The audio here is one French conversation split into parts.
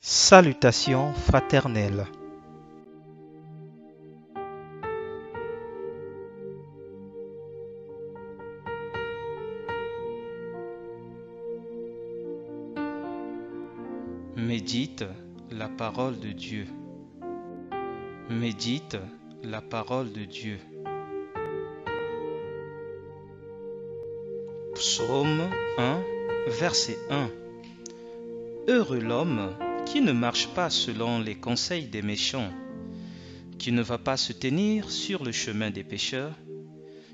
Salutations fraternelles. Médite la parole de Dieu. Médite la parole de Dieu. Psaume 1, verset 1. Heureux l'homme qui ne marche pas selon les conseils des méchants, qui ne va pas se tenir sur le chemin des pécheurs,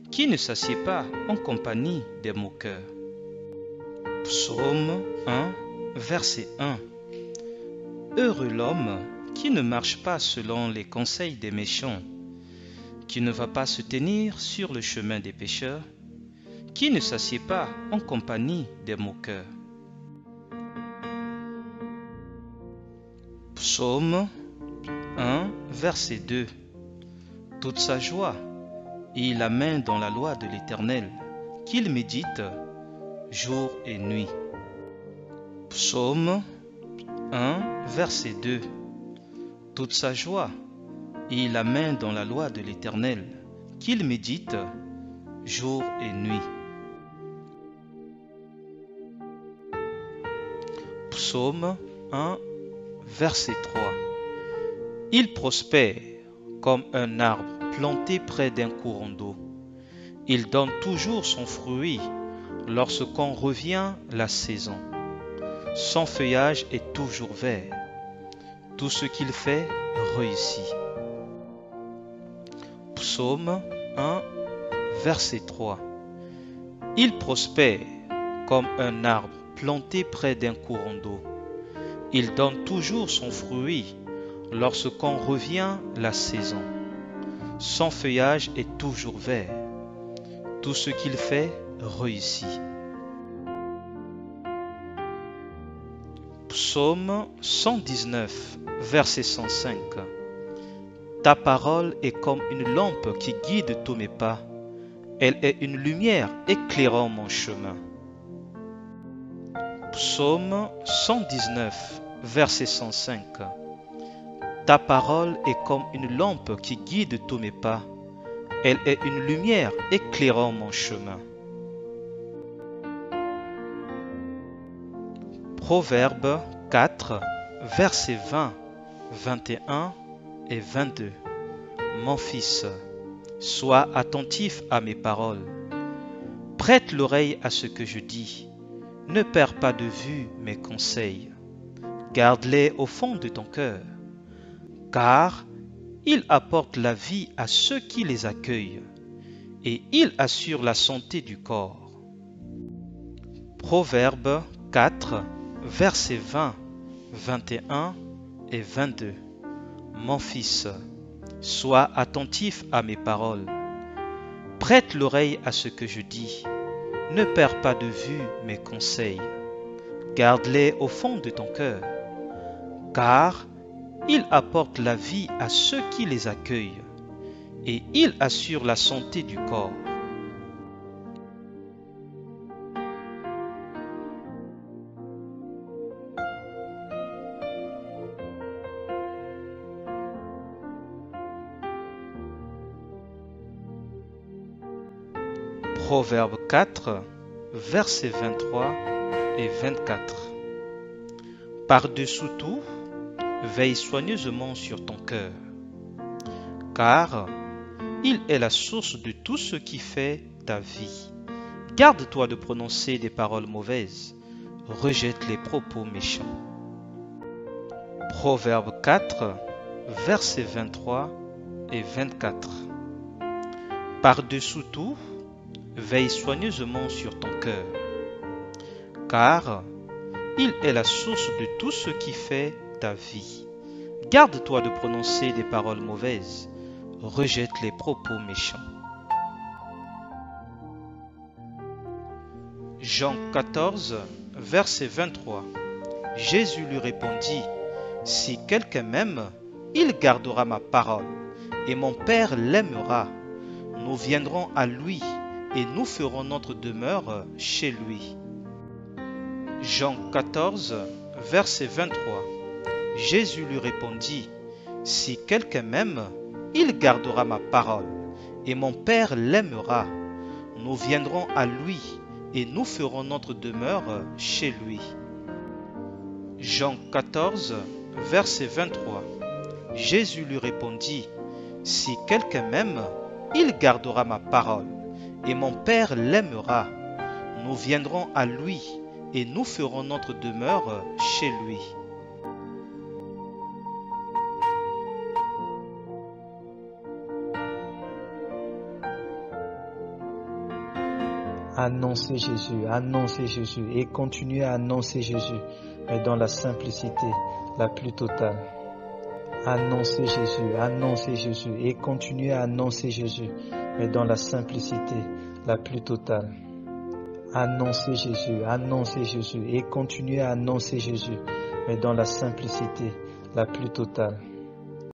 qui ne s'assied pas en compagnie des moqueurs. Psaume 1, verset 1. Heureux l'homme qui ne marche pas selon les conseils des méchants, qui ne va pas se tenir sur le chemin des pécheurs, qui ne s'assied pas en compagnie des moqueurs. Psaume 1, verset 2. Toute sa joie, il la met dans la loi de l'Éternel, qu'il médite jour et nuit. Psaume 1, verset 2. Toute sa joie, il la met dans la loi de l'Éternel, qu'il médite jour et nuit. Psaume 1, verset 3. Il prospère comme un arbre planté près d'un courant d'eau. Il donne toujours son fruit lorsqu'on revient la saison. Son feuillage est toujours vert. Tout ce qu'il fait réussit. Psaume 1, verset 3. Il prospère comme un arbre planté près d'un courant d'eau. Il donne toujours son fruit lorsqu'on revient la saison. Son feuillage est toujours vert. Tout ce qu'il fait réussit. Psaume 119, verset 105. Ta parole est comme une lampe qui guide tous mes pas. Elle est une lumière éclairant mon chemin. Psaume 119, verset 105. Ta parole est comme une lampe qui guide tous mes pas. Elle est une lumière éclairant mon chemin. Proverbe 4, versets 20, 21 et 22. Mon fils, sois attentif à mes paroles. Prête l'oreille à ce que je dis. Ne perds pas de vue mes conseils. Garde-les au fond de ton cœur, car ils apportent la vie à ceux qui les accueillent, et ils assurent la santé du corps. Proverbe 4, versets 20, 21 et 22. Mon fils, sois attentif à mes paroles. Prête l'oreille à ce que je dis. Ne perds pas de vue mes conseils. Garde-les au fond de ton cœur, car ils apportent la vie à ceux qui les accueillent, et ils assurent la santé du corps. Proverbe 4, versets 23 et 24. Par-dessous tout, veille soigneusement sur ton cœur, car il est la source de tout ce qui fait ta vie. Garde-toi de prononcer des paroles mauvaises, rejette les propos méchants. Proverbe 4, versets 23 et 24. Par-dessous tout, veille soigneusement sur ton cœur, car il est la source de tout ce qui fait ta vie. Garde-toi de prononcer des paroles mauvaises, rejette les propos méchants. Jean 14, verset 23. Jésus lui répondit, « Si quelqu'un m'aime, il gardera ma parole, et mon Père l'aimera. Nous viendrons à lui, et nous ferons notre demeure chez lui. » Jean 14, verset 23. Jésus lui répondit, si quelqu'un m'aime, il gardera ma parole, et mon Père l'aimera. Nous viendrons à lui, et nous ferons notre demeure chez lui. Jean 14, verset 23. Jésus lui répondit, si quelqu'un m'aime, il gardera ma parole, et mon Père l'aimera. Nous viendrons à lui, et nous ferons notre demeure chez lui. Annoncez Jésus et continuez à annoncer Jésus, mais dans la simplicité la plus totale. Annoncez Jésus et continuez à annoncer Jésus, mais dans la simplicité la plus totale. Annoncez Jésus et continuez à annoncer Jésus, mais dans la simplicité la plus totale.